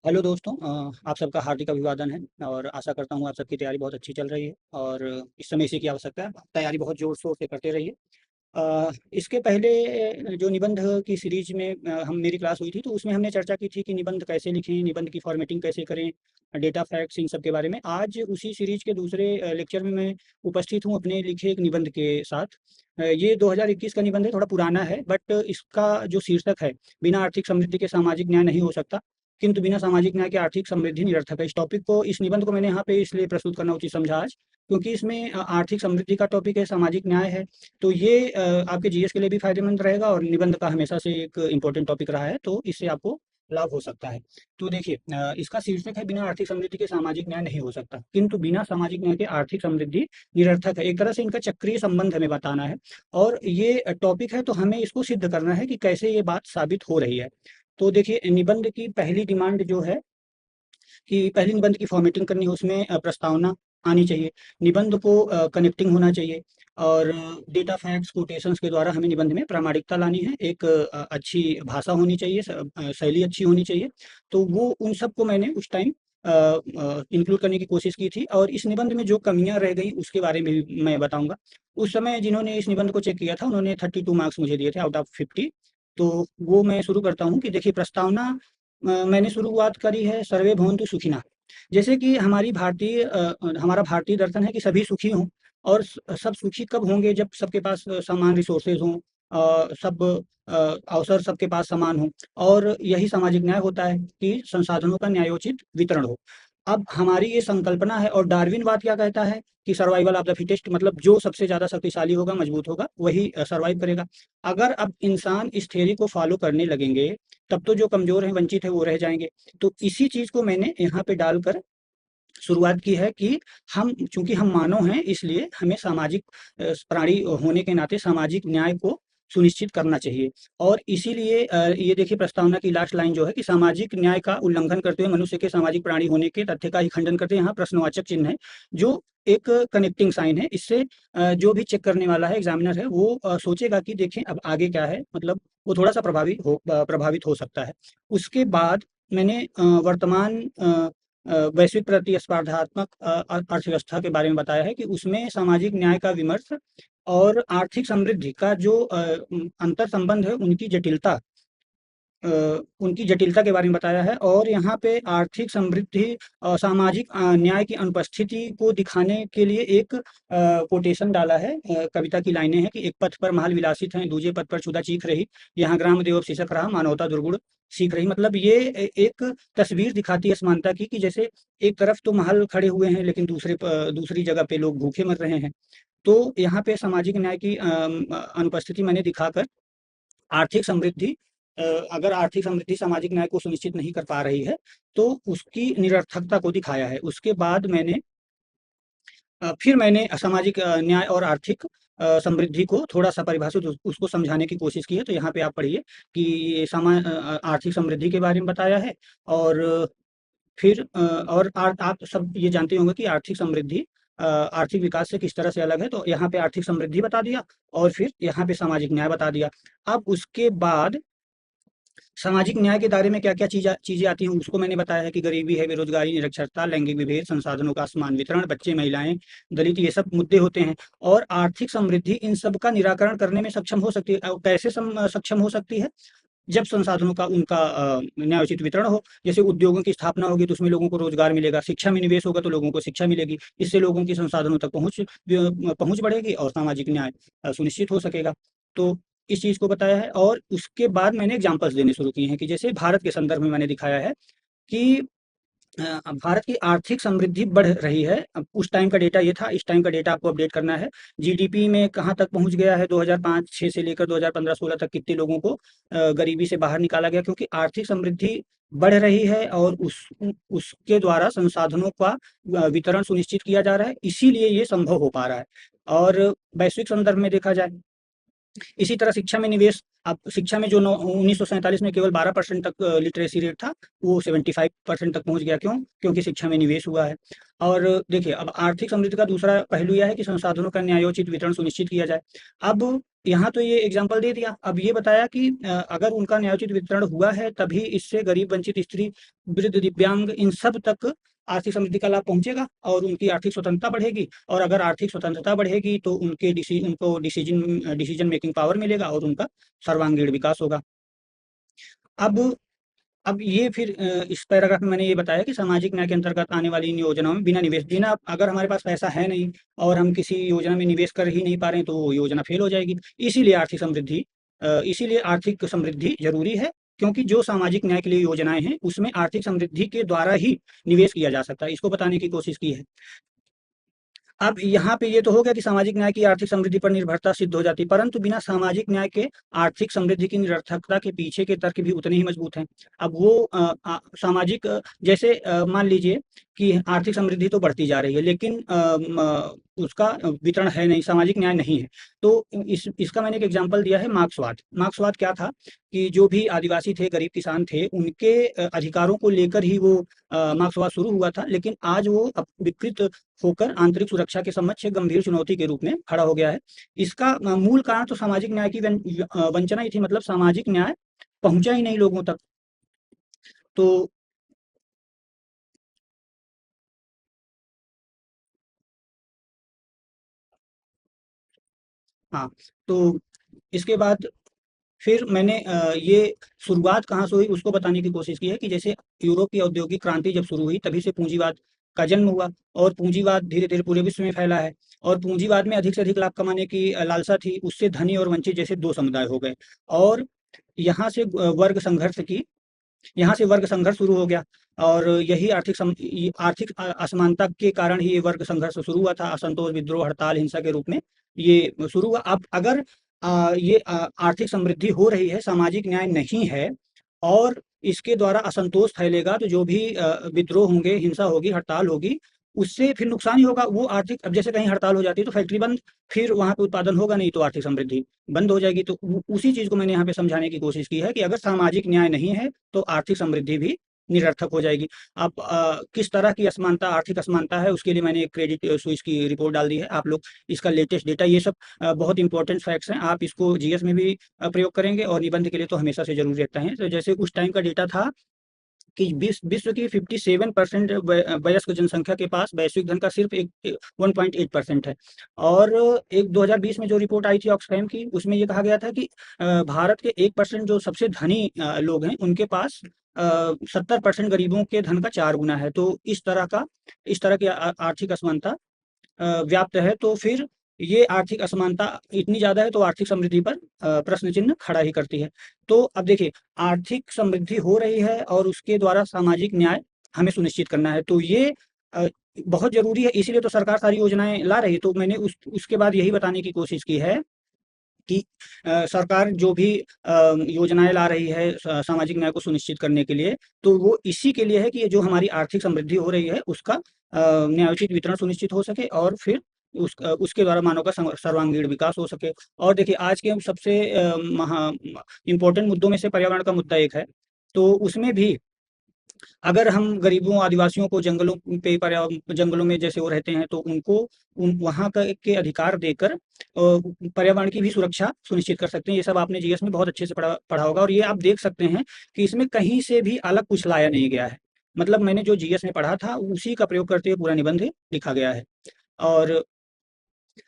Hello दोस्तों, आप सबका हार्दिक अभिवादन है और आशा करता हूँ आप सबकी तैयारी बहुत अच्छी चल रही है और इस समय इसी की आवश्यकता है। तैयारी बहुत ज़ोर शोर से करते रहिए। इसके पहले जो निबंध की सीरीज में हम मेरी क्लास हुई थी तो उसमें हमने चर्चा की थी कि निबंध कैसे लिखें, निबंध की फॉर्मेटिंग कैसे करें, डेटा फैक्ट्स इन सब के बारे में। आज उसी सीरीज के दूसरे लेक्चर में मैं उपस्थित हूँ अपने लिखे एक निबंध के साथ। ये 2021 का निबंध है, थोड़ा पुराना है बट इसका जो शीर्षक है, बिना आर्थिक समृद्धि के सामाजिक न्याय नहीं हो सकता, किंतु बिना सामाजिक न्याय के आर्थिक समृद्धि निरर्थक है। इस टॉपिक को, इस निबंध को मैंने यहाँ पे इसलिए प्रस्तुत करना उचित समझा आज, क्योंकि इसमें आर्थिक समृद्धि का टॉपिक है, सामाजिक न्याय है। तो ये आपके जीएस के लिए भी फायदेमंद रहेगा और निबंध का हमेशा से एक इम्पोर्टेंट टॉपिक रहा है, तो इससे आपको लाभ हो सकता है। तो देखिए, इसका शीर्षक है बिना आर्थिक समृद्धि के सामाजिक न्याय नहीं हो सकता, किंतु बिना सामाजिक न्याय के आर्थिक समृद्धि निरर्थक है। एक तरह से इनका चक्रीय संबंध हमें बताना है और ये टॉपिक है, तो हमें इसको सिद्ध करना है कि कैसे ये बात साबित हो रही है। तो देखिए, निबंध की पहली डिमांड जो है कि पहली निबंध की फॉर्मेटिंग करनी है, उसमें प्रस्तावना आनी चाहिए, निबंध को कनेक्टिंग होना चाहिए और डेटा फैक्ट्स कोटेशंस के द्वारा हमें निबंध में प्रामाणिकता लानी है। एक अच्छी भाषा होनी चाहिए, शैली अच्छी होनी चाहिए। तो वो उन सब को मैंने उस टाइम इंक्लूड करने की कोशिश की थी और इस निबंध में जो कमियां रह गई उसके बारे में भी मैं बताऊंगा। उस समय जिन्होंने इस निबंध को चेक किया था उन्होंने 32 मार्क्स मुझे दिए थे आउट ऑफ 50। तो वो मैं शुरू करता हूँ कि देखिए, प्रस्तावना मैंने शुरुआत करी है सर्वे भवन्तु सुखिनः। जैसे कि हमारा भारतीय दर्शन है कि सभी सुखी हों और सब सुखी कब होंगे, जब सबके पास समान रिसोर्सेज हों, सब अवसर सबके पास समान हों। और यही सामाजिक न्याय होता है कि संसाधनों का न्यायोचित वितरण हो। अब हमारी ये संकल्पना है और डार्विनवाद क्या कहता है कि सर्वाइवल ऑफ द फिटेस्ट, मतलब जो सबसे ज़्यादा शक्तिशाली होगा, मजबूत होगा, वही सर्वाइव करेगा। अगर अब इंसान इस थ्योरी को फॉलो करने लगेंगे तब तो जो कमज़ोर हैं, वंचित हैं, वो रह जाएँगे। तो इसी चीज़ को मैंने यहाँ पे डालकर शुरुआत की है कि हम, चूँकि हम मानव हैं, इसलिए हमें सामाजिक प्राणी होने के नाते सामाजिक न्याय को सुनिश्चित करना चाहिए। और इसीलिए ये देखिए, प्रस्तावना की लास्ट लाइन जो है कि सामाजिक न्याय का उल्लंघन करते हुए मनुष्य के सामाजिक प्राणी होने के तथ्य का ही खंडन करते हैं। यहाँ प्रश्नवाचक चिन्ह है, जो एक कनेक्टिंग साइन है। इससे जो भी चेक करने वाला है, एग्जामिनर है, वो सोचेगा कि देखें अब आगे क्या है, मतलब वो थोड़ा-सा प्रभावित हो सकता है। उसके बाद मैंने वर्तमान वैश्विक प्रतिस्पर्धात्मक अर्थव्यवस्था के बारे में बताया है कि उसमें सामाजिक न्याय का विमर्श और आर्थिक समृद्धि का जो अंतर संबंध है, अ, उनकी जटिलता के बारे में बताया है। और यहाँ पे आर्थिक समृद्धि और सामाजिक न्याय की अनुपस्थिति को दिखाने के लिए एक कोटेशन डाला है। कविता की लाइनें हैं कि एक पथ पर महल विलासित हैं, दूजे पथ पर क्षुधा चीख रही, यहाँ ग्राम देव शीसक रहा, मानवता दुर्गुण सीख रही। मतलब ये एक तस्वीर दिखाती है असमानता की, कि जैसे एक तरफ तो महल खड़े हुए हैं लेकिन दूसरी जगह पे लोग भूखे मर रहे हैं। तो यहाँ पे सामाजिक न्याय की अनुपस्थिति मैंने दिखाकर आर्थिक समृद्धि, अगर आर्थिक समृद्धि सामाजिक न्याय को सुनिश्चित नहीं कर पा रही है, तो उसकी निरर्थकता को दिखाया है। उसके बाद फिर मैंने सामाजिक न्याय और आर्थिक समृद्धि को थोड़ा-सा परिभाषित उसको समझाने की कोशिश की है। तो यहाँ पे आप पढ़िए कि ये आर्थिक समृद्धि के बारे में बताया है और फिर और आप सब ये जानते होंगे कि आर्थिक समृद्धि आर्थिक विकास से किस तरह से अलग है। तो यहाँ पे आर्थिक समृद्धि बता दिया और फिर यहाँ पे सामाजिक न्याय बता दिया। अब उसके बाद सामाजिक न्याय के दायरे में क्या-क्या चीज़ें आती हैं, उसको मैंने बताया है कि गरीबी है, बेरोज़गारी, निरक्षरता, लैंगिक विभेद, संसाधनों का असमान वितरण, बच्चे, महिलाएँ, दलित, ये सब मुद्दे होते हैं। और आर्थिक समृद्धि इन सब का निराकरण करने में सक्षम हो सकती है। कैसे सक्षम हो सकती है? जब संसाधनों का उनका न्यायोचित वितरण हो। जैसे उद्योगों की स्थापना होगी तो उसमें लोगों को रोज़गार मिलेगा, शिक्षा में निवेश होगा तो लोगों को शिक्षा मिलेगी। इससे लोगों की संसाधनों तक पहुँच बढ़ेगी और सामाजिक न्याय सुनिश्चित हो सकेगा। तो इस चीज़ को बताया है और उसके बाद मैंने एग्ज़ाम्पल्स देने शुरू किए हैं कि जैसे भारत के संदर्भ में मैंने दिखाया है कि भारत की आर्थिक समृद्धि बढ़ रही है। अब उस टाइम का डेटा ये था, इस टाइम का डेटा आपको अपडेट करना है। जीडीपी में कहाँ तक पहुँच गया है, 2005-6 से लेकर 2015-16 तक कितने लोगों को गरीबी से बाहर निकाला गया, क्योंकि आर्थिक समृद्धि बढ़ रही है और उसके द्वारा संसाधनों का वितरण सुनिश्चित किया जा रहा है, इसीलिए ये संभव हो पा रहा है। और वैश्विक संदर्भ में देखा जाए इसी तरह शिक्षा में निवेश, अब शिक्षा में जो 1947 में केवल 12% तक लिटरेसी रेट था, वो 75% तक पहुंच गया। क्यों? क्योंकि शिक्षा में निवेश हुआ है। और देखिए, अब आर्थिक समृद्धि का दूसरा पहलू यह है कि संसाधनों का न्यायोचित वितरण सुनिश्चित किया जाए। अब यहाँ तो ये एग्जाम्पल दे दिया, अब ये बताया कि अगर उनका न्यायोचित वितरण हुआ है तभी इससे गरीब, वंचित, स्त्री, वृद्ध, दिव्यांग, इन सब तक आर्थिक समृद्धि का लाभ पहुंचेगा और उनकी आर्थिक स्वतंत्रता बढ़ेगी। और अगर आर्थिक स्वतंत्रता बढ़ेगी तो उनको डिसीजन मेकिंग पावर मिलेगा और उनका सर्वांगीण विकास होगा। अब अब ये फिर इस पैराग्राफ में मैंने ये बताया कि सामाजिक न्याय के अंतर्गत आने वाली इन योजनाओं में बिना अगर हमारे पास पैसा है नहीं और हम किसी योजना में निवेश कर ही नहीं पा रहे हैं, तो वो योजना फेल हो जाएगी। इसीलिए आर्थिक समृद्धि जरूरी है, क्योंकि जो सामाजिक न्याय के लिए योजनाएं हैं उसमें आर्थिक समृद्धि के द्वारा ही निवेश किया जा सकता है। इसको बताने की कोशिश की है। अब यहाँ पे ये तो हो गया कि सामाजिक न्याय की आर्थिक समृद्धि पर निर्भरता सिद्ध हो जाती है, परंतु बिना सामाजिक न्याय के आर्थिक समृद्धि की निरर्थकता के पीछे के तर्क भी उतने ही मजबूत हैं। अब वो सामाजिक जैसे मान लीजिए कि आर्थिक समृद्धि तो बढ़ती जा रही है, लेकिन उसका वितरण है नहीं, सामाजिक न्याय नहीं है। तो इसका मैंने एक एग्जाम्पल दिया है, मार्क्सवाद। मार्क्सवाद क्या था कि जो भी आदिवासी थे, गरीब किसान थे, उनके अधिकारों को लेकर ही वो मार्क्सवाद शुरू हुआ था, लेकिन आज वो विकृत होकर आंतरिक सुरक्षा के समक्ष एक गंभीर चुनौती के रूप में खड़ा हो गया है। इसका मूल कारण तो सामाजिक न्याय की वंचना ही थी, मतलब सामाजिक न्याय पहुंचा ही नहीं लोगों तक। तो हाँ, तो इसके बाद फिर मैंने ये शुरुआत कहाँ से हुई उसको बताने की कोशिश की है कि जैसे यूरोप की औद्योगिक क्रांति जब शुरू हुई तभी से पूंजीवाद का जन्म हुआ और पूंजीवाद धीरे धीरे पूरे विश्व में फैला है। और पूंजीवाद में अधिक से अधिक लाभ कमाने की लालसा थी, उससे धनी और वंचित जैसे दो समुदाय हो गए। और यहाँ से वर्ग संघर्ष शुरू हो गया। और यही आर्थिक असमानता के कारण ही ये वर्ग संघर्ष शुरू हुआ था। असंतोष, विद्रोह, हड़ताल, हिंसा के रूप में ये शुरू हुआ। अब अगर ये आर्थिक समृद्धि हो रही है, सामाजिक न्याय नहीं है और इसके द्वारा असंतोष फैलेगा, तो जो भी विद्रोह होंगे, हिंसा होगी, हड़ताल होगी, उससे फिर नुकसान ही होगा। वो आर्थिक, अब जैसे कहीं हड़ताल हो जाती है तो फैक्ट्री बंद, फिर वहाँ पे उत्पादन होगा नहीं, तो आर्थिक समृद्धि बंद हो जाएगी। तो उसी चीज को मैंने यहाँ पे समझाने की कोशिश की है कि अगर सामाजिक न्याय नहीं है तो आर्थिक समृद्धि भी निरर्थक हो जाएगी। अब किस तरह की असमानता, आर्थिक असमानता है, उसके लिए मैंने एक क्रेडिट स्विस की रिपोर्ट डाल दी है। आप लोग इसका लेटेस्ट डेटा, ये सब बहुत इंपॉर्टेंट फैक्ट्स हैं, आप इसको जीएस में भी प्रयोग करेंगे और निबंध के लिए तो हमेशा से जरूरी रहता है। तो जैसे उस टाइम का डेटा था कि विश्व की 57% वयस्क जनसंख्या के पास वैश्विक धन का सिर्फ 1.8% है। और एक 2020 में जो रिपोर्ट आई थी ऑक्सफैम की, उसमें ये कहा गया था कि भारत के 1% जो सबसे धनी लोग हैं, उनके पास 70% गरीबों के धन का 4 गुना है। तो इस तरह की आर्थिक असमानता व्याप्त है। तो फिर ये आर्थिक असमानता इतनी ज़्यादा है तो आर्थिक समृद्धि पर प्रश्न चिन्ह खड़ा ही करती है। तो अब देखिए, आर्थिक समृद्धि हो रही है और उसके द्वारा सामाजिक न्याय हमें सुनिश्चित करना है, तो ये अ, बहुत ज़रूरी है, इसीलिए तो सरकार सारी योजनाएँ ला रही है। तो मैंने उसके बाद यही बताने की कोशिश की है कि सरकार जो भी योजनाएँ ला रही है सामाजिक न्याय को सुनिश्चित करने के लिए, तो वो इसी के लिए है कि ये जो हमारी आर्थिक समृद्धि हो रही है उसका न्यायोचित वितरण सुनिश्चित हो सके और फिर उसके द्वारा मानव का सर्वांगीण विकास हो सके। और देखिए, आज के सबसे महा इम्पोर्टेंट मुद्दों में से पर्यावरण का मुद्दा एक है। तो उसमें भी अगर हम गरीबों, आदिवासियों को जंगलों में जैसे वो रहते हैं, तो उनको वहाँ के अधिकार देकर पर्यावरण की भी सुरक्षा सुनिश्चित कर सकते हैं। ये सब आपने जीएस में बहुत अच्छे से पढ़ा होगा और ये आप देख सकते हैं कि इसमें कहीं से भी अलग कुछ लाया नहीं गया है। मतलब मैंने जो जीएस में पढ़ा था उसी का प्रयोग करते हुए पूरा निबंध लिखा गया है। और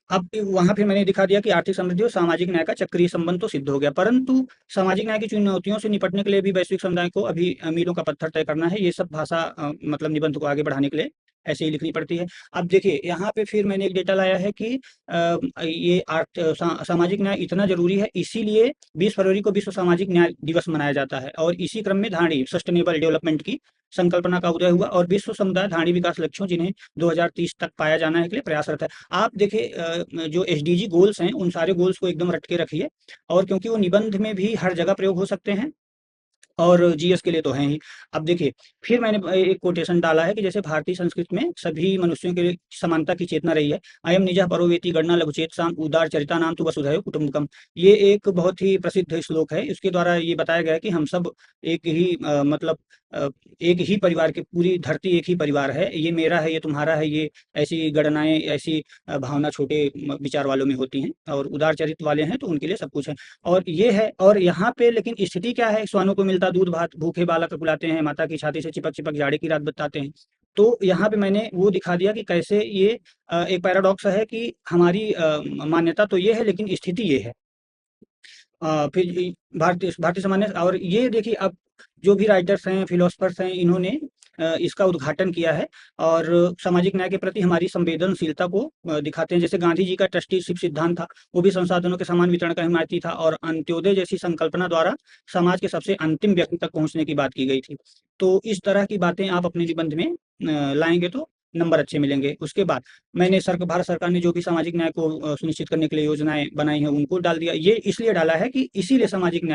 अब वहाँ फिर मैंने दिखा दिया कि आर्थिक समृद्धि और सामाजिक न्याय का चक्रीय संबंध तो सिद्ध हो गया, परंतु सामाजिक न्याय की चुनौतियों से निपटने के लिए भी वैश्विक समुदाय को अभी मीलों का पत्थर तय करना है। ये सब भाषा मतलब निबंध को आगे बढ़ाने के लिए ऐसे ही लिखनी पड़ती है। अब देखिए, यहाँ पे फिर मैंने एक डेटा लाया है कि ये सामाजिक न्याय इतना जरूरी है, इसीलिए 20 फरवरी को विश्व सामाजिक न्याय दिवस मनाया जाता है। और इसी क्रम में धारणीय सस्टेनेबल डेवलपमेंट की संकल्पना का उदय हुआ और विश्व समुदाय धारणीय विकास लक्ष्यों, जिन्हें 2030 तक पाया जाना है, के लिए प्रयासरत है। आप देखिए, जो एसडीजी गोल्स हैं, उन सारे गोल्स को एकदम रट के रखिए, और क्योंकि वो निबंध में भी हर जगह प्रयोग हो सकते हैं और जीएस के लिए तो हैं ही। अब देखिए, फिर मैंने एक कोटेशन डाला है कि जैसे भारतीय संस्कृति में सभी मनुष्यों के लिए समानता की चेतना रही है। अयम निजः परो वेति गणना लघुचेतसाम उदार चरिता नाम तो वसुधैव कुटुम्बकम। ये एक बहुत ही प्रसिद्ध श्लोक है। इसके द्वारा ये बताया गया है कि हम सब एक ही मतलब एक ही परिवार के, पूरी धरती एक ही परिवार है, ये मेरा है, ये तुम्हारा है, ये ऐसी गणनाएं, ऐसी भावना छोटे विचार वालों में होती हैं, और उदार चरित्र वाले हैं तो उनके लिए सब कुछ है। और ये है, और यहाँ पे लेकिन स्थिति क्या है, श्वानों को मिलता दूध भात, भूखे बालक बुलाते हैं, माता की छाती से चिपक चिपक जाड़े की रात बताते हैं। तो यहाँ पे मैंने वो दिखा दिया कि कैसे ये एक पैराडॉक्स है कि हमारी मान्यता तो ये है लेकिन स्थिति ये है। फिर भारतीय भारतीय समाज ने, और ये देखिए अब जो भी राइटर्स हैं, फिलोसफर्स हैं, इन्होंने इसका उद्घाटन किया है और सामाजिक न्याय के प्रति हमारी संवेदनशीलता को दिखाते हैं। जैसे गांधी जी का ट्रस्टीशिप सिद्धांत था, वो भी संसाधनों के समान वितरण का हिमायती था, और अंत्योदय जैसी संकल्पना द्वारा समाज के सबसे अंतिम व्यक्ति तक पहुंचने की बात की गई थी। तो इस तरह की बातें आप अपने निबंध में लाएंगे तो नंबर अच्छे मिलेंगे। उसके बाद मैंने भारत सरकार ने जो भी सामाजिक न्याय को सुनिश्चित करने के लिए योजनाएं बनाई हैं उनको डाल दिया। ये इसलिए डाला है कि इसीलिए सामाजिक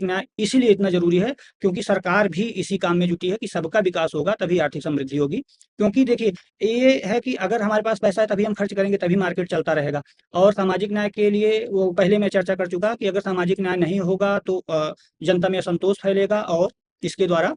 न्याय इसीलिए इतना जरूरी है क्योंकि सरकार भी इसी काम में जुटी है कि सबका विकास होगा तभी आर्थिक समृद्धि होगी। क्योंकि देखिए, ये है कि अगर हमारे पास पैसा है तभी हम खर्च करेंगे, तभी मार्केट चलता रहेगा। और सामाजिक न्याय के लिए वो पहले मैं चर्चा कर चुका कि अगर सामाजिक न्याय नहीं होगा तो जनता में असंतोष फैलेगा और इसके द्वारा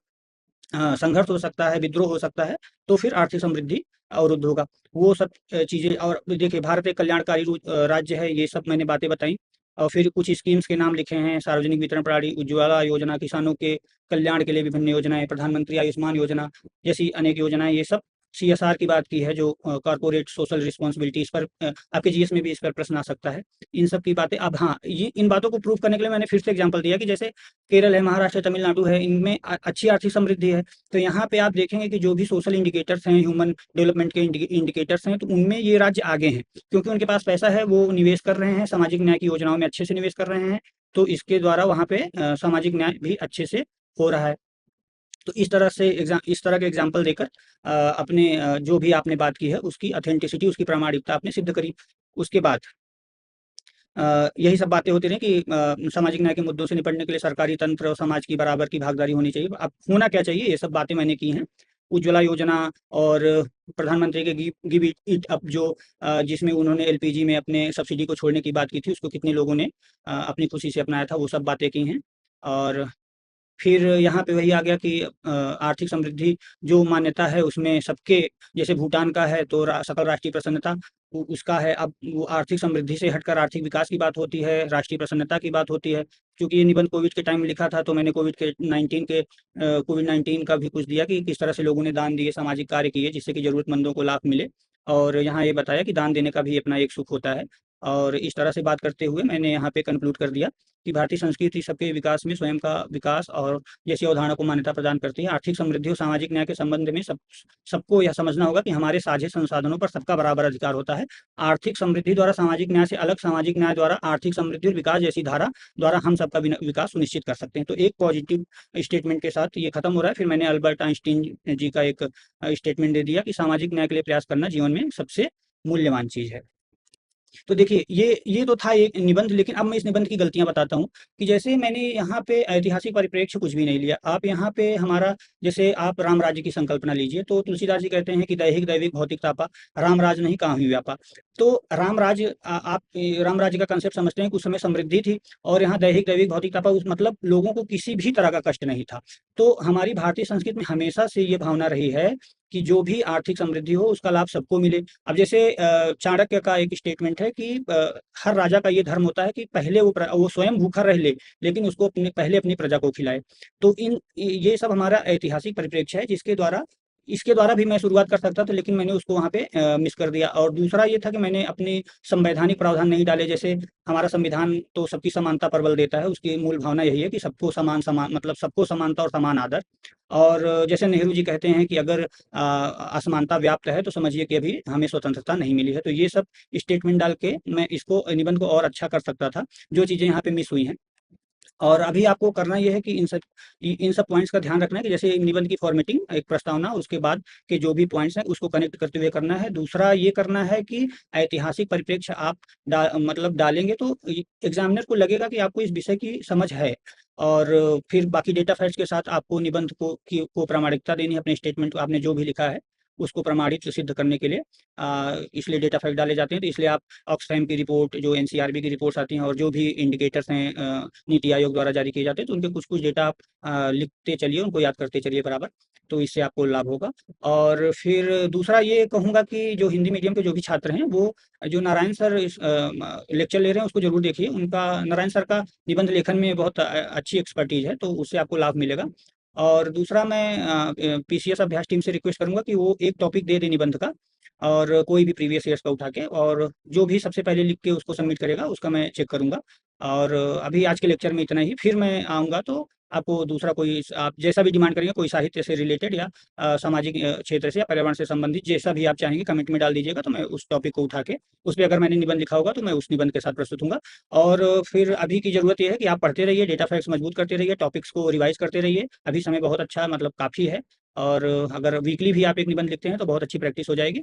संघर्ष हो सकता है, विद्रोह हो सकता है, तो फिर आर्थिक समृद्धि अवरुद्ध होगा। वो सब चीज़ें, और देखिए भारत एक कल्याणकारी राज्य है, ये सब मैंने बातें बताई। और फिर कुछ स्कीम्स के नाम लिखे हैं, सार्वजनिक वितरण प्रणाली, उज्ज्वला योजना, किसानों के कल्याण के लिए विभिन्न योजनाएं, प्रधानमंत्री आयुष्मान योजना जैसी अनेक योजनाएं, ये सब सीएसआर की बात की है, जो कॉर्पोरेट सोशल रिस्पॉन्सिबिलिटी। इस पर आपके जीएस में भी इस पर प्रश्न आ सकता है। इन सब की बातें, अब हाँ, ये इन बातों को प्रूव करने के लिए मैंने फिर से एग्जांपल दिया कि जैसे केरल है, महाराष्ट्र, तमिलनाडु है, इनमें अच्छी आर्थिक समृद्धि है। तो यहाँ पे आप देखेंगे कि जो भी सोशल इंडिकेटर्स हैं, ह्यूमन डेवलपमेंट के इंडिकेटर्स हैं, तो उनमें ये राज्य आगे हैं क्योंकि उनके पास पैसा है, वो निवेश कर रहे हैं, सामाजिक न्याय की योजनाओं में अच्छे से निवेश कर रहे हैं। तो इसके द्वारा वहाँ पे सामाजिक न्याय भी अच्छे से हो रहा है। तो इस तरह के एग्जाम्पल देकर अपने जो भी आपने बात की है उसकी ऑथेंटिसिटी, उसकी प्रामाणिकता आपने सिद्ध करी। उसके बाद यही सब बातें होती रही कि सामाजिक न्याय के मुद्दों से निपटने के लिए सरकारी तंत्र और समाज की बराबर की भागीदारी होनी चाहिए। अब होना क्या चाहिए, ये सब बातें मैंने की हैं। उज्ज्वला योजना और प्रधानमंत्री के गिव इट अप, जो जिसमें उन्होंने एलपीजी में अपने सब्सिडी को छोड़ने की बात की थी, उसको कितने लोगों ने अपनी खुशी से अपनाया था, वो सब बातें की हैं। और फिर यहाँ पे वही आ गया कि आर्थिक समृद्धि जो मान्यता है उसमें सबके, जैसे भूटान का है तो सकल राष्ट्रीय प्रसन्नता उसका है। अब वो आर्थिक समृद्धि से हटकर आर्थिक विकास की बात होती है, राष्ट्रीय प्रसन्नता की बात होती है। क्योंकि ये निबंध कोविड के टाइम में लिखा था तो मैंने कोविड 19 का भी कुछ दिया कि किस तरह से लोगों ने दान दिए, सामाजिक कार्य किए जिससे कि जरूरतमंदों को लाभ मिले। और यहाँ ये बताया कि दान देने का भी अपना एक सुख होता है। और इस तरह से बात करते हुए मैंने यहाँ पे कंक्लूड कर दिया कि भारतीय संस्कृति सबके विकास में स्वयं का विकास और जैसी अवधारणा को मान्यता प्रदान करती है। आर्थिक समृद्धि और सामाजिक न्याय के संबंध में सबको यह समझना होगा कि हमारे साझे संसाधनों पर सबका बराबर अधिकार होता है। आर्थिक समृद्धि द्वारा सामाजिक न्याय से अलग, सामाजिक न्याय द्वारा आर्थिक समृद्धि और विकास जैसी धारा द्वारा हम सबका विकास सुनिश्चित कर सकते हैं। तो एक पॉजिटिव स्टेटमेंट के साथ ये खत्म हो रहा है। फिर मैंने अल्बर्ट आइंस्टीन जी का एक स्टेटमेंट दे दिया कि सामाजिक न्याय के लिए प्रयास करना जीवन में सबसे मूल्यवान चीज है। तो देखिए, ये तो था एक निबंध, लेकिन अब मैं इस निबंध की गलतियां बताता हूँ कि जैसे मैंने यहाँ पे ऐतिहासिक परिप्रेक्ष्य कुछ भी नहीं लिया। आप यहाँ पे हमारा, जैसे आप राम राज्य की संकल्पना लीजिए तो तुलसीदास जी कहते हैं कि दैहिक दैविक भौतिक तापा, राम राज नहीं काहू व्यापा। तो राम राज्य, आप राम राज्य का कंसेप्ट समझते हैं कि उस समय समृद्धि थी और यहाँ दैहिक दैविक भौतिक तापा, उस मतलब लोगों को किसी भी तरह का कष्ट नहीं था। तो हमारी भारतीय संस्कृति में हमेशा से ये भावना रही है कि जो भी आर्थिक समृद्धि हो उसका लाभ सबको मिले। अब जैसे चाणक्य का एक स्टेटमेंट है कि हर राजा का ये धर्म होता है कि पहले वो स्वयं भूखा रह ले लेकिन उसको पहले अपनी प्रजा को खिलाए। तो ये सब हमारा ऐतिहासिक परिप्रेक्ष्य है जिसके द्वारा, इसके द्वारा भी मैं शुरुआत कर सकता था लेकिन मैंने उसको वहाँ पे मिस कर दिया। और दूसरा ये था कि मैंने अपने संवैधानिक प्रावधान नहीं डाले। जैसे हमारा संविधान तो सबकी समानता पर बल देता है, उसकी मूल भावना यही है कि सबको समान समान, मतलब सबको समानता और समान आदर। और जैसे नेहरू जी कहते हैं कि अगर असमानता व्याप्त है तो समझिए कि अभी हमें स्वतंत्रता नहीं मिली है। तो ये सब स्टेटमेंट डाल के मैं इसको, निबंध को और अच्छा कर सकता था, जो चीज़ें यहाँ पे मिस हुई हैं। और अभी आपको करना ये है कि इन सब पॉइंट्स का ध्यान रखना है कि जैसे निबंध की फॉर्मेटिंग, एक प्रस्तावना, उसके बाद के जो भी पॉइंट्स हैं उसको कनेक्ट करते हुए करना है। दूसरा ये करना है कि ऐतिहासिक परिप्रेक्ष्य आप मतलब डालेंगे तो एग्जामिनर को लगेगा कि आपको इस विषय की समझ है। और फिर बाकी डेटा फैक्ट्स के साथ आपको निबंध को प्रामाणिकता देनी है, अपने स्टेटमेंट को आपने जो भी लिखा है उसको प्रमाणित सिद्ध करने के लिए इसलिए डेटा फैक्ट डाले जाते हैं। तो इसलिए आप ऑक्सफैम की रिपोर्ट, जो एनसीआरबी की रिपोर्ट्स आती हैं और जो भी इंडिकेटर्स हैं नीति आयोग द्वारा जारी किए जाते हैं, तो उनके कुछ कुछ डेटा आप लिखते चलिए, उनको याद करते चलिए बराबर, तो इससे आपको लाभ होगा। और फिर दूसरा ये कहूँगा कि जो हिंदी मीडियम के जो भी छात्र हैं वो जो नारायण सर इस लेक्चर ले रहे हैं उसको जरूर देखिए। उनका, नारायण सर का निबंध लेखन में बहुत अच्छी एक्सपर्टीज है, तो उससे आपको लाभ मिलेगा। और दूसरा मैं पीसीएस अभ्यास टीम से रिक्वेस्ट करूंगा कि वो एक टॉपिक दे दे निबंध का, और कोई भी प्रीवियस ईयर्स का उठा के, और जो भी सबसे पहले लिख के उसको सबमिट करेगा उसका मैं चेक करूंगा। और अभी आज के लेक्चर में इतना ही, फिर मैं आऊँगा तो आपको दूसरा कोई, आप जैसा भी डिमांड करेंगे, कोई साहित्य से रिलेटेड या सामाजिक क्षेत्र से या पर्यावरण से संबंधित जैसा भी आप चाहेंगे कमेंट में डाल दीजिएगा, तो मैं उस टॉपिक को उठा के उस पे अगर मैंने निबंध लिखा होगा तो मैं उस निबंध के साथ प्रस्तुत हूँगा। और फिर अभी की ज़रूरत ये है कि आप पढ़ते रहिए, डेटा फैक्ट्स मजबूत करते रहिए, टॉपिक्स को रिवाइज करते रहिए। अभी समय बहुत अच्छा, मतलब काफ़ी है। और अगर वीकली भी आप एक निबंध लिखते हैं तो बहुत अच्छी प्रैक्टिस हो जाएगी।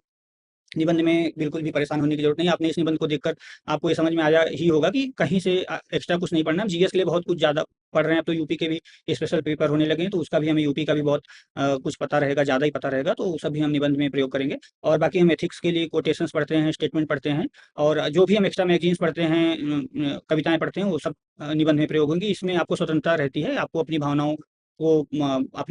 निबंध में बिल्कुल भी परेशान होने की ज़रूरत नहीं है। आपने इस निबंध को देखकर आपको ये समझ में आया ही होगा कि कहीं से एक्स्ट्रा कुछ नहीं पढ़ना है। जीएस के लिए बहुत कुछ ज़्यादा पढ़ रहे हैं, अब तो यूपी के भी स्पेशल पेपर होने लगे हैं, तो उसका भी हमें यूपी का भी बहुत कुछ पता रहेगा, ज़्यादा ही पता रहेगा, तो वो सब भी हम निबंध में प्रयोग करेंगे। और बाकी हम एथिक्स के लिए कोटेशंस पढ़ते हैं, स्टेटमेंट पढ़ते हैं, और जो भी हम एक्स्ट्रा मैगज़ीन्स पढ़ते हैं, कविताएँ पढ़ते हैं, वो सब निबंध में प्रयोग होंगी। इसमें आपको स्वतंत्रता रहती है, आपको अपनी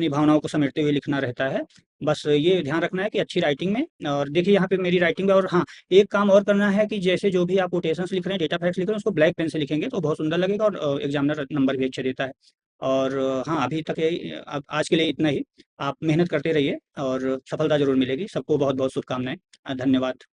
भावनाओं को समेटते हुए लिखना रहता है। बस ये ध्यान रखना है कि अच्छी राइटिंग में, और देखिए यहाँ पे मेरी राइटिंग में, और हाँ, एक काम और करना है कि जैसे जो भी आप कोटेशंस लिख रहे हैं, डेटा फैक्ट्स लिख रहे हैं, उसको ब्लैक पेन से लिखेंगे तो बहुत सुंदर लगेगा, और एग्जामिनर नंबर भी अच्छे देता है। और हाँ, अभी तक यही, अब आज के लिए इतना ही। आप मेहनत करते रहिए और सफलता ज़रूर मिलेगी। सबको बहुत-बहुत शुभकामनाएँ। धन्यवाद।